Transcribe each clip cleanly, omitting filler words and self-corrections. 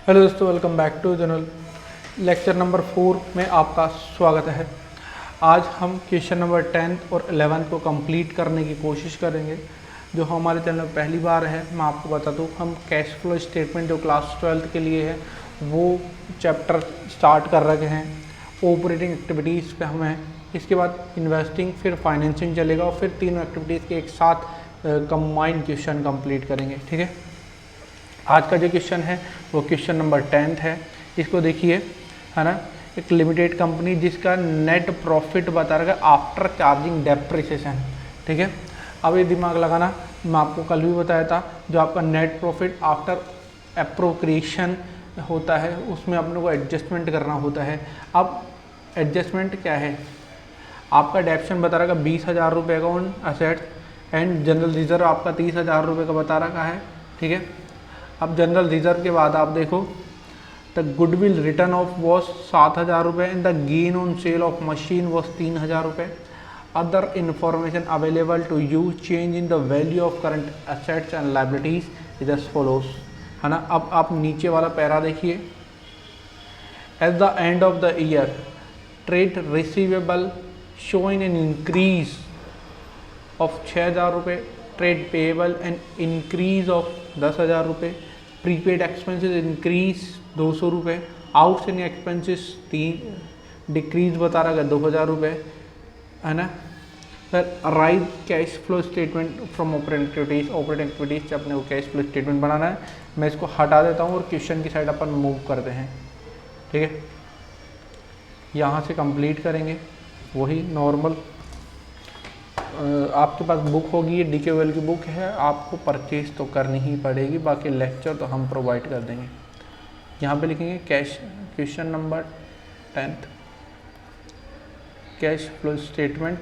Hello दोस्तों, welcome back to channel. Lecture number 4 में आपका स्वागत है। आज हम क्वेश्चन नंबर 10 और 11 को कंप्लीट करने की कोशिश करेंगे। जो हमारे चैनल में पहली बार है, मैं आपको बता दूं, हम कैश फ्लो स्टेटमेंट जो क्लास 12 के लिए है वो चैप्टर स्टार्ट कर रखे हैं। ऑपरेटिंग एक्टिविटीज़ पे हम हैं, इसके बाद इन्वेस्टिंग, फिर फाइनेंसिंग चलेगा और फिर तीनों एक्टिविटीज़ के एक साथ कंबाइंड क्वेश्चन कंप्लीट करेंगे। ठीक है, आज का जो क्वेश्चन है वो क्वेश्चन नंबर 10 है। इसको देखिए, है ना। एक लिमिटेड कंपनी जिसका नेट प्रॉफिट बता रहा है आफ्टर चार्जिंग डेप्रिसिएशन। ठीक है, अब ये दिमाग लगाना, मैं आपको कल भी बताया था, जो आपका नेट प्रॉफिट आफ्टर एप्रोप्रिएशन होता है उसमें अपने को एडजस्टमेंट करना होता है। अब एडजस्टमेंट क्या है, आपका डेप्शन बता रहा है 20,000 रुपये का on assets and general reserve आपका 30,000 रुपये का बता रखा है। ठीक है, अब जनरल रिजर्व के बाद आप देखो, the goodwill return of was 7,000 रुपये and the gain on sale of machine was 3,000 रुपये। Other information available to you, change in the value of current assets and liabilities is as follows, है ना। अब आप नीचे वाला पैरा देखिए, at the end of the year trade receivable showing an increase of 6,000 रुपये, trade payable and increase of 10,000 रुपये, prepaid expenses increase 200 रुपये, आउटस्टैंडिंग एक्सपेंसेस 3 डिक्रीज बता रहा है 2,000 रुपये, है ना। Sir rise cash flow statement from operating activities से अपने को कैश फ्लो स्टेटमेंट बनाना है। मैं इसको हटा देता हूँ और क्वेश्चन की साइड अपन मूव करते हैं। ठीक है, यहाँ से कंप्लीट करेंगे वही नॉर्मल। आपके पास बुक होगी, ये DKOL की बुक है, आपको परचेज तो करनी ही पड़ेगी, बाकी लेक्चर तो हम प्रोवाइड कर देंगे। यहाँ पे लिखेंगे cash, question number 10, cash flow statement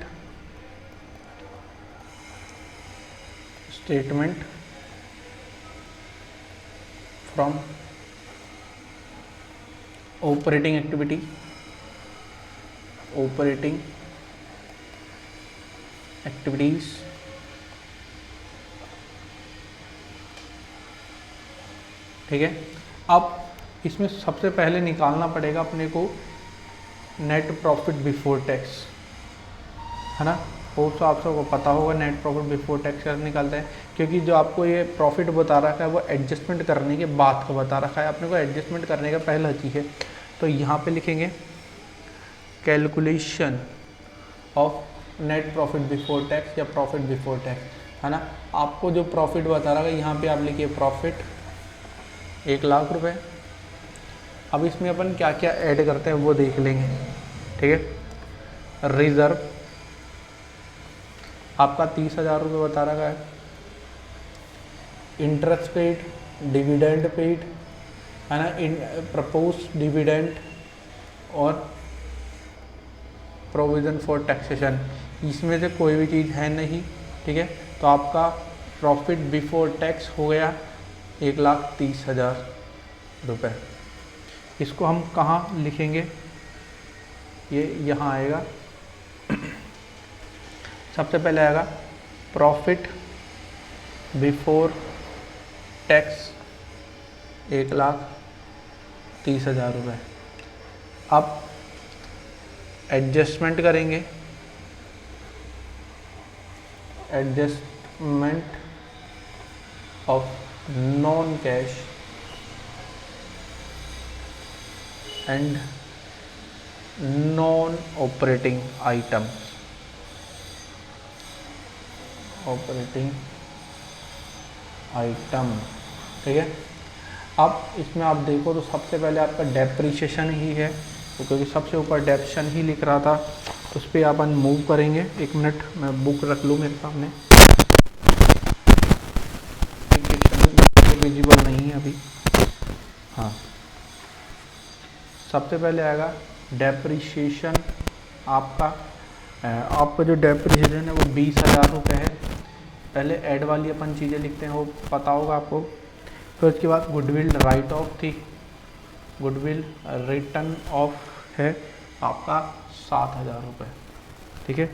from operating activities ठीक है, अब इसमें सबसे पहले निकालना पड़ेगा अपने को नेट प्रॉफिट बिफोर टैक्स, है ना। होप्स आप सबको पता होगा नेट प्रॉफिट बिफोर टैक्स कैसे निकालते हैं, क्योंकि जो आपको ये प्रॉफिट बता रखा है वो एडजस्टमेंट करने के बाद का बता रखा है, अपने को एडजस्टमेंट करने का पहला चीज़ है। तो यहाँ पे लिखेंगे calculation of net profit before tax या प्रॉफिट बिफोर टैक्स, है ना। आपको जो प्रॉफिट बता रहा है यहाँ पे आप लिखिए प्रॉफिट 1,00,000 रुपये। अब इसमें अपन क्या क्या ऐड करते हैं वो देख लेंगे। ठीक है, रिजर्व आपका 30,000 रुपये बता रखा है, इंटरेस्ट पेड, डिविडेंड पेड, है ना, इन प्रपोज डिविडेंड और प्रोविज़न फॉर टैक्सेशन, इसमें से कोई भी चीज़ है नहीं। ठीक है, तो आपका प्रॉफिट बिफोर टैक्स हो गया 1,30,000 रुपये। इसको हम कहाँ लिखेंगे, ये यहाँ आएगा। सबसे पहले आएगा प्रॉफिट बिफोर टैक्स 1,30,000 रुपये। अब एडजस्टमेंट करेंगे, adjustment of non cash and non operating item, ठीक है। अब इसमें आप देखो तो सबसे पहले आपका डेप्रिसिएशन ही है, तो क्योंकि सबसे ऊपर डेप्शन ही लिख रहा था, उस पर अपन मूव करेंगे। एक मिनट, मैं बुक रख लूँ मेरे सामने, विजिबल नहीं है अभी। हाँ, सबसे पहले आएगा डेप्रिसिएशन। आपका जो डेप्रिसिएशन है वो 20,000 रुपये है। पहले ऐड वाली अपन चीज़ें लिखते हैं, वो पता होगा आपको। फिर उसके बाद गुडविल राइट ऑफ थी, गुडविल रिटर्न ऑफ है आपका 7,000 रुपये। ठीक है,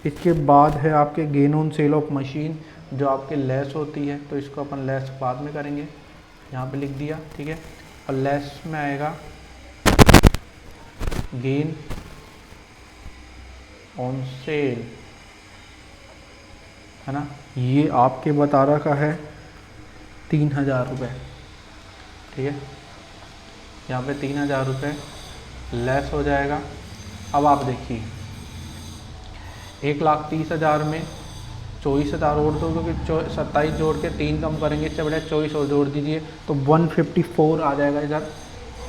इसके बाद है आपके gain on sale of machine, जो आपके लेस होती है, तो इसको अपन लेस बाद में करेंगे, यहाँ पे लिख दिया। ठीक है, और लेस में आएगा गेन ऑन सेल, है ना। ये आपके बता रखा है 3000 रुपये, ठीक है। यहाँ पे 3000 रुपये लेस हो जाएगा। अब आप देखिए 1,30,000 में 24,000 और दो, क्योंकि 27 जोड़ के 3 कम करेंगे, इससे बढ़िया 24 और जोड़ दीजिए तो 154 आ जाएगा इधर।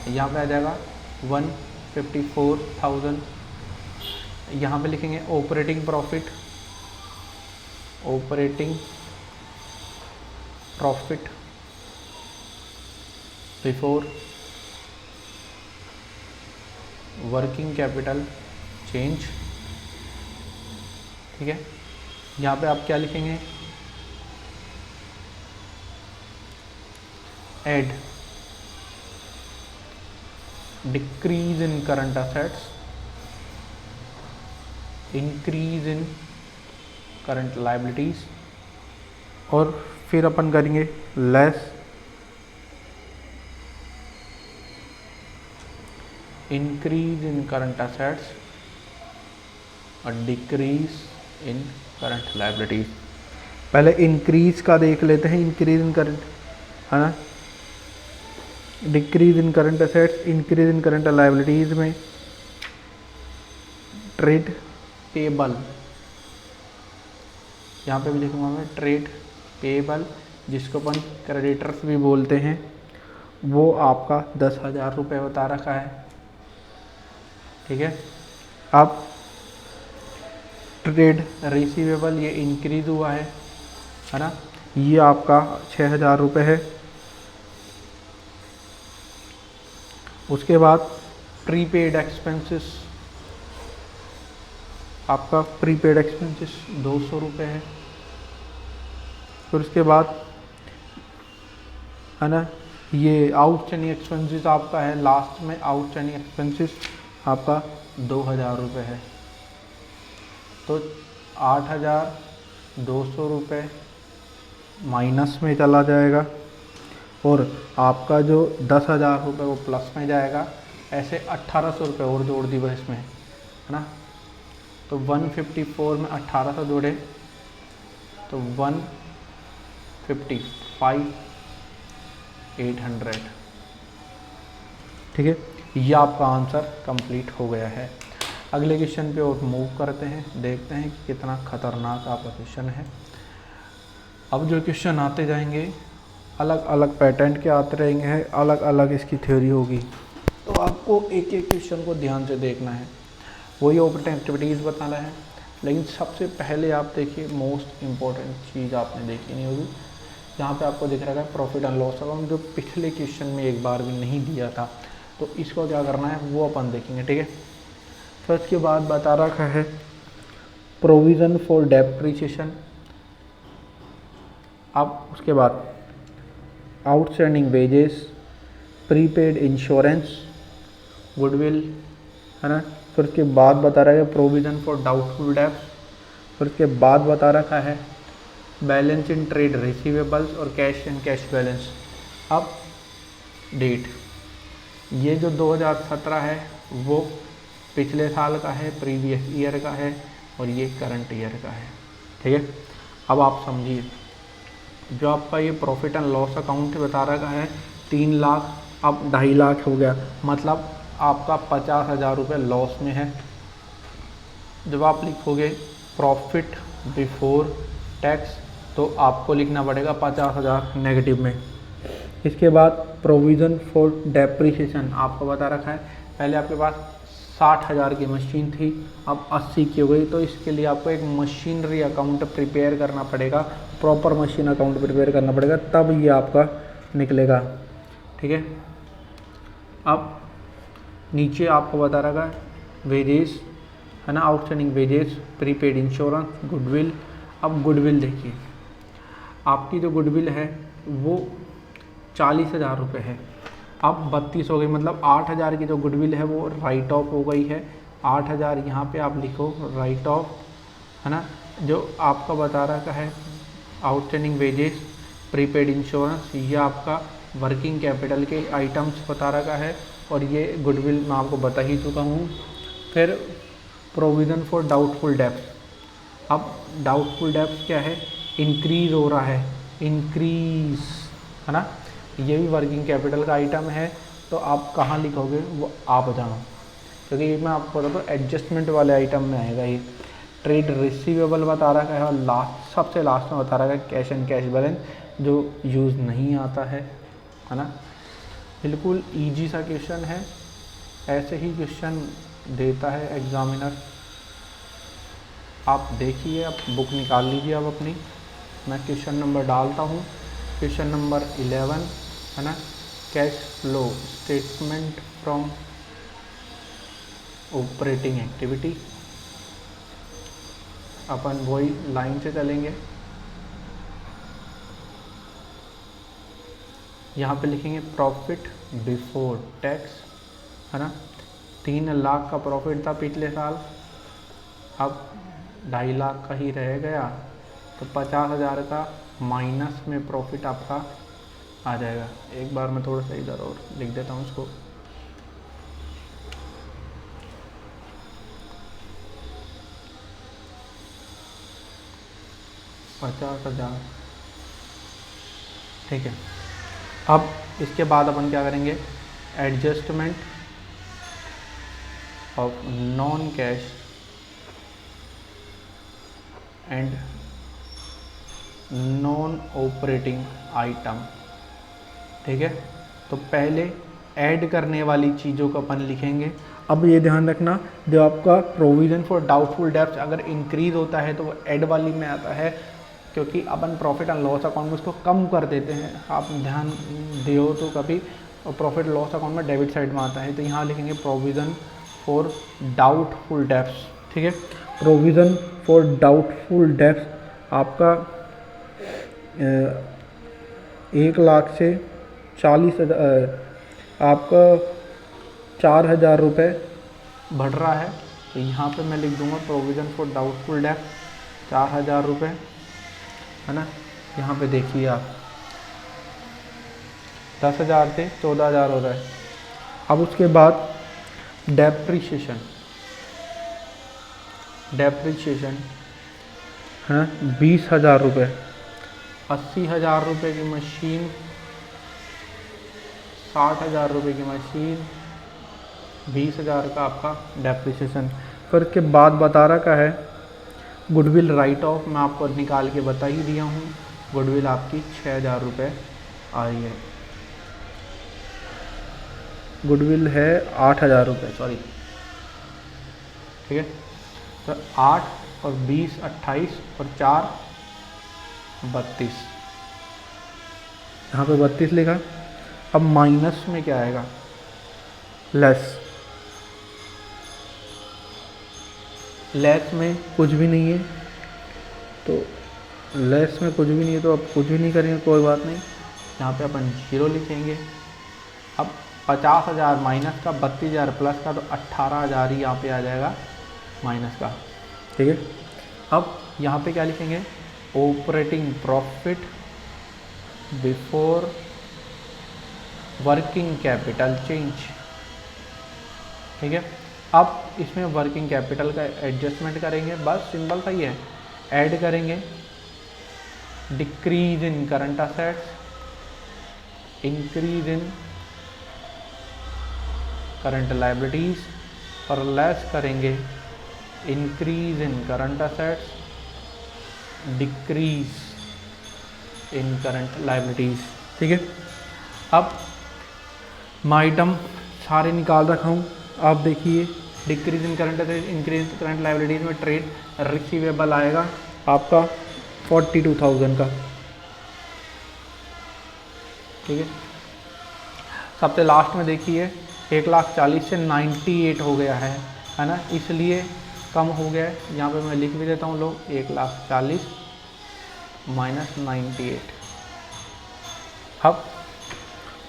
यहाँ पे आ जाएगा 154,000। यहाँ पे लिखेंगे operating profit, operating profit before working capital change, ठीक है। यहाँ पे आप क्या लिखेंगे, add decrease in current assets, increase in current liabilities, और फिर अपन करेंगे less increase in current assets और डिक्रीज इन करंट लायबिलिटीज। पहले इंक्रीज का देख लेते हैं, इंक्रीज इन करंट, है ना। Decrease in current assets, increase in current liabilities में ट्रेड पेबल, यहाँ पे भी लिखूंगा मैं ट्रेड पेबल, जिसको अपन क्रेडिटर्स भी बोलते हैं, वो आपका 10,000 रुपये बता रखा है, ठीक है। अब ट्रेड रिसीवेबल ये इंक्रीज हुआ है ना, ये आपका 6,000 रुपये है। उसके बाद प्रीपेड एक्सपेंसेस, आपका प्रीपेड एक्सपेंसेस 200 रुपये है। फिर उसके बाद, है ना, ये आउटस्टैंडिंग एक्सपेंसेस आपका है, लास्ट में आउटस्टैंडिंग एक्सपेंसेस आपका 2,000 रुपये है। तो 8,200 रुपये माइनस में चला जाएगा, और आपका जो 10,000 रुपये वो प्लस में जाएगा। ऐसे 1,800 रुपये और जोड़ दी बस इसमें, है ना। तो 154 में 1,800 जोड़े तो 155,800, ठीक है। ये आपका आंसर कंप्लीट हो गया है। अगले क्वेश्चन पे और मूव करते हैं, देखते हैं कि कितना खतरनाक आपका क्वेश्चन है। अब जो क्वेश्चन आते जाएंगे अलग अलग पैटर्न के आते रहेंगे, अलग अलग इसकी थ्योरी होगी, तो आपको एक एक क्वेश्चन को ध्यान से देखना है। वही ऑपरेटिंग एक्टिविटीज़ बताना है, लेकिन सबसे पहले आप देखिए मोस्ट इम्पॉर्टेंट चीज़ आपने देखी नहीं होगी, जहाँ पे आपको दिख रहा है प्रॉफिट एंड लॉस अकाउंट, जो पिछले क्वेश्चन में एक बार भी नहीं दिया था। तो इसको क्या करना है वो अपन देखेंगे, ठीक है। फिर उसके बाद बता रखा है प्रोविज़न फॉर डेप्रिसिएशन। अब उसके बाद outstanding wages, prepaid insurance, goodwill, है ना। फिर उसके बाद बता रहा है प्रोविज़न फॉर डाउटफुल डेब्ट्स। फिर उसके बाद बता रखा है बैलेंस इन ट्रेड रिसीवेबल्स और कैश एंड कैश बैलेंस। अब डेट, ये जो 2017 है वो पिछले साल का है, प्रीवियस ईयर का है, और ये करंट ईयर का है, ठीक है। अब आप समझिए, जो आपका ये प्रॉफिट एंड लॉस अकाउंट बता रखा है 3 लाख, अब 2.5 लाख हो गया, मतलब आपका 50,000 रुपये लॉस में है। जब आप लिखोगे प्रॉफिट बिफोर टैक्स तो आपको लिखना पड़ेगा 50,000 नेगेटिव में। इसके बाद प्रोविज़न फॉर डेप्रिसिएशन आपको बता रखा है, पहले आपके पास 60,000 की मशीन थी, अब 80 की हो गई, तो इसके लिए आपको एक मशीनरी अकाउंट प्रिपेयर करना पड़ेगा, प्रॉपर मशीन अकाउंट प्रिपेयर करना पड़ेगा, तब ये आपका निकलेगा, ठीक है। अब नीचे आपको बता रखा है वेजेस, है ना, outstanding wages, prepaid insurance, goodwill. अब गुडविल देखिए, आपकी जो गुडविल है वो 40,000 रुपये है, अब 32 हो गई, मतलब 8,000 की जो गुडविल है वो राइट ऑफ हो गई है। 8,000 यहाँ पे आप लिखो राइट ऑफ, है ना। जो आपका बता रखा है आउटस्टैंडिंग वेजेस, प्रीपेड इंश्योरेंस, ये आपका वर्किंग कैपिटल के आइटम्स बता रखा है और ये गुडविल मैं आपको बता ही चुका हूँ। फिर प्रोविज़न फॉर डाउटफुल डेब्ट्स। अब डाउटफुल डेब्ट्स क्या है, इंक्रीज़ हो रहा है, इंक्रीज़ है ना, ये भी वर्किंग कैपिटल का आइटम है। तो आप कहाँ लिखोगे वो आप जानो, क्योंकि ये मैं आपको बता दूँ एडजस्टमेंट वाले आइटम में आएगा ये। ट्रेड रिसीवेबल बता रखा है और लास्ट सबसे लास्ट में बता रखा है कैश एंड कैश बैलेंस, जो यूज़ नहीं आता है ना। बिल्कुल इजी सा क्वेश्चन है, ऐसे ही क्वेश्चन देता है एग्जामिनर। आप देखिए, आप बुक निकाल लीजिए अब अपनी, मैं क्वेश्चन नंबर डालता हूँ। क्वेश्चन नंबर 11 है ना, cash flow statement from operating activity. अपन वही लाइन से चलेंगे, यहाँ पे लिखेंगे प्रॉफिट बिफोर टैक्स है ना। 3 लाख का प्रॉफिट था पिछले साल, अब 2.5 लाख का ही रह गया, तो 50,000 का माइनस में प्रॉफिट आपका आ जाएगा। एक बार मैं थोड़ा सा इधर और लिख देता हूँ इसको। $50,000, ठीक है। अब इसके बाद अपन क्या करेंगे, adjustment of non cash and non operating item, ठीक है। तो पहले ऐड करने वाली चीज़ों को अपन लिखेंगे। अब ये ध्यान रखना, जो आपका प्रोविज़न फॉर डाउटफुल डेब्ट्स अगर इंक्रीज होता है तो वो ऐड वाली में आता है, क्योंकि अपन प्रॉफिट एंड लॉस अकाउंट में उसको कम कर देते हैं। आप ध्यान दियो तो कभी प्रॉफिट लॉस अकाउंट में डेबिट साइड में आता है, तो यहाँ लिखेंगे प्रोविज़न फॉर डाउटफुल डेब्ट्स, ठीक है। प्रोविज़न फॉर डाउटफुल डेब्ट्स आपका 1 लाख से 40,000 आपका 4,000 रुपये बढ़ रहा है, तो यहाँ पे मैं लिख दूँगा प्रोविज़न फॉर डाउटफुल डेब्ट 4,000 रुपये है ना। यहाँ पे देखिए आप 10,000 से 14,000 हो रहा है। अब उसके बाद डेप्रिसिएशन है 20,000 रुपये। 80,000 रुपये की मशीन, 60,000 रुपये की मशीन, 20,000 का आपका डेप्रिसिएशन। फिर उसके बाद बता रखा है गुडविल राइट ऑफ, मैं आपको निकाल के बता ही दिया हूँ। गुडविल आपकी 6,000 रुपये आ रही है, गुडविल है 8,000 रुपये, सॉरी, ठीक है। तो 8 और 20 28 और 4 32, यहाँ पे 32 लिखा। अब माइनस में क्या आएगा, लेस में कुछ भी नहीं है, तो लेस में कुछ भी नहीं है तो अब कुछ भी नहीं करेंगे, कोई बात नहीं। यहाँ पे अपन 0 लिखेंगे। अब 50,000 माइनस का, 32,000 प्लस का, तो 18,000 ही यहाँ पे आ जाएगा माइनस का, ठीक है। अब यहाँ पे क्या लिखेंगे, operating profit before working capital change, ठीक है। अब इसमें वर्किंग कैपिटल का एडजस्टमेंट करेंगे, बस सिंपल सा ही है, ऐड करेंगे decrease in current assets, increase in current liabilities, और लेस करेंगे increase in current assets, decrease in current liabilities, ठीक है। अब मैं आइटम सारे निकाल रखा हूँ, आप देखिए। Decrease in current assets, increase current liabilities में ट्रेड रिसीवेबल आएगा आपका 42,000 का, ठीक है। सबसे लास्ट में देखिए 1,40,000 से 98 हो गया है ना, इसलिए कम हो गया है। यहाँ पे मैं लिख भी देता हूँ लोग, 1,40,000 माइनस 98। अब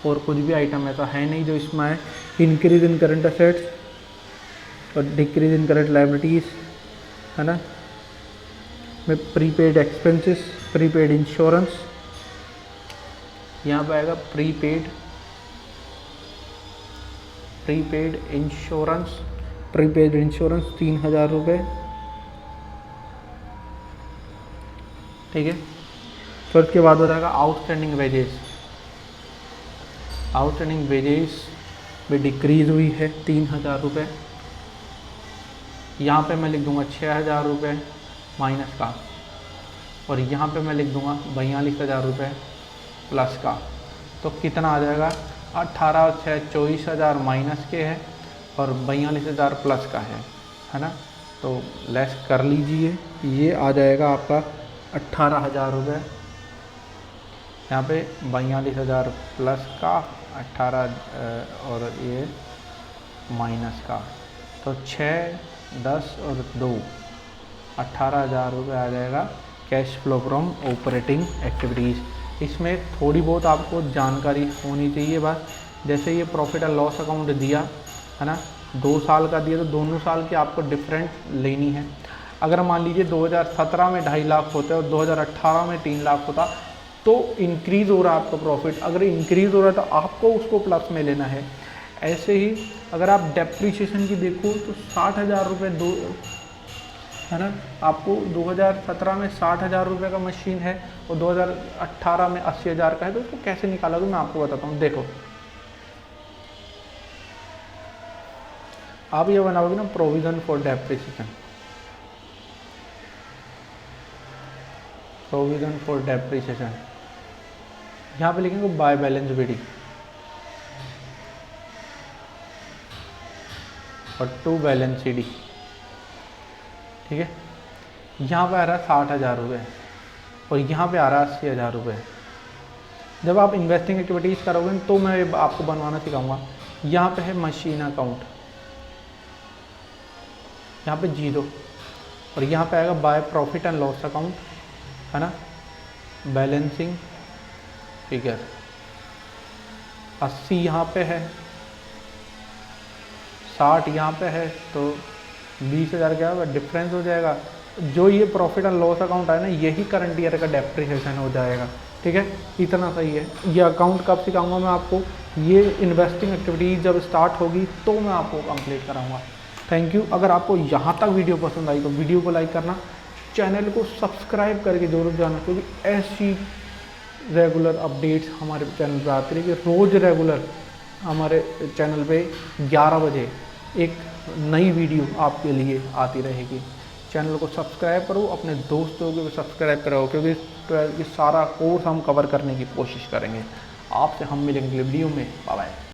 और कुछ भी आइटम ऐसा है नहीं जो इसमें है। इंक्रीज इन करंट असेट्स और डिक्रीज इन करंट लायबिलिटीज़ है ना, में प्रीपेड एक्सपेंसेस, प्रीपेड इंश्योरेंस, यहाँ पे आएगा प्रीपेड इंश्योरेंस 3000 रुपये, ठीक है। फिर उसके बाद हो जाएगा आउटस्टैंडिंग वेजेस में डिक्रीज़ हुई है 3000 रुपये। यहाँ पे मैं लिख दूंगा 6000 रुपये माइनस का, और यहाँ पे मैं लिख दूंगा 42,000 रुपये प्लस का। तो कितना आ जाएगा, 18 और 6 24,000 माइनस के है और 42,000 प्लस का है ना। तो लेस कर लीजिए, ये आ जाएगा आपका 18,000 रुपये। यहाँ पे 42,000 प्लस का 18 और ये माइनस का, तो 6, 10 और 2 18,000 रुपये आ जाएगा cash flow from operating activities. इसमें थोड़ी बहुत आपको जानकारी होनी चाहिए बस। जैसे ये प्रॉफिट एंड लॉस अकाउंट दिया है ना, 2 साल का दिया, तो दोनों साल की आपको डिफरेंट लेनी है। अगर मान लीजिए 2017 में 2.5 लाख होते और 2018 में 3 लाख होता, तो इंक्रीज़ हो रहा है आपका प्रॉफिट। अगर इंक्रीज़ हो रहा है तो आपको उसको प्लस में लेना है। ऐसे ही अगर आप डेप्रीशिएशन की देखो तो 60,000 रुपये दो है ना, आपको 2017 में 60,000 रुपये का मशीन है और 2018 में 80,000 का है। तो उसको कैसे निकालोगे मैं आपको बताता हूँ। देखो आप ये बनाओगे ना, प्रोविज़न फॉर डेप्रीशिएशन, यहाँ पे लिखेंगे बाय बैलेंस बीडी और टू बैलेंस सीडी, ठीक है। यहाँ पे आ रहा है 60,000 रुपये और यहाँ पे आ रहा है 80,000 रुपये। जब आप इन्वेस्टिंग एक्टिविटीज़ करोगे तो मैं आपको बनवाना सिखाऊंगा। यहाँ पे है मशीन अकाउंट, यहाँ पे 0 और यहाँ पे आएगा by profit and loss account, है ना, बैलेंसिंग फिगर 80 यहाँ पे है, 60 यहाँ पे है, तो 20,000 क्या होगा, डिफरेंस हो जाएगा। जो ये प्रॉफिट एंड लॉस अकाउंट है ना, यही करंट ईयर का डेप्रिसिएशन हो जाएगा, ठीक है। इतना सही है। ये अकाउंट कब सिखाऊंगा मैं आपको, ये इन्वेस्टिंग एक्टिविटीज़ जब स्टार्ट होगी तो मैं आपको कंप्लीट कराऊंगा। Thank you. अगर आपको यहाँ तक वीडियो पसंद आई तो वीडियो को लाइक करना, चैनल को सब्सक्राइब करके जरूर जाना, क्योंकि ऐसी रेगुलर अपडेट्स हमारे चैनल पर आती रहेगी। रोज़ रेगुलर हमारे चैनल पे 11 बजे एक नई वीडियो आपके लिए आती रहेगी। चैनल को सब्सक्राइब करो, अपने दोस्तों को भी सब्सक्राइब कराओ, क्योंकि 12 की सारा कोर्स हम कवर करने की कोशिश करेंगे। आपसे हम मिलेंगे वीडियो में। Bye bye.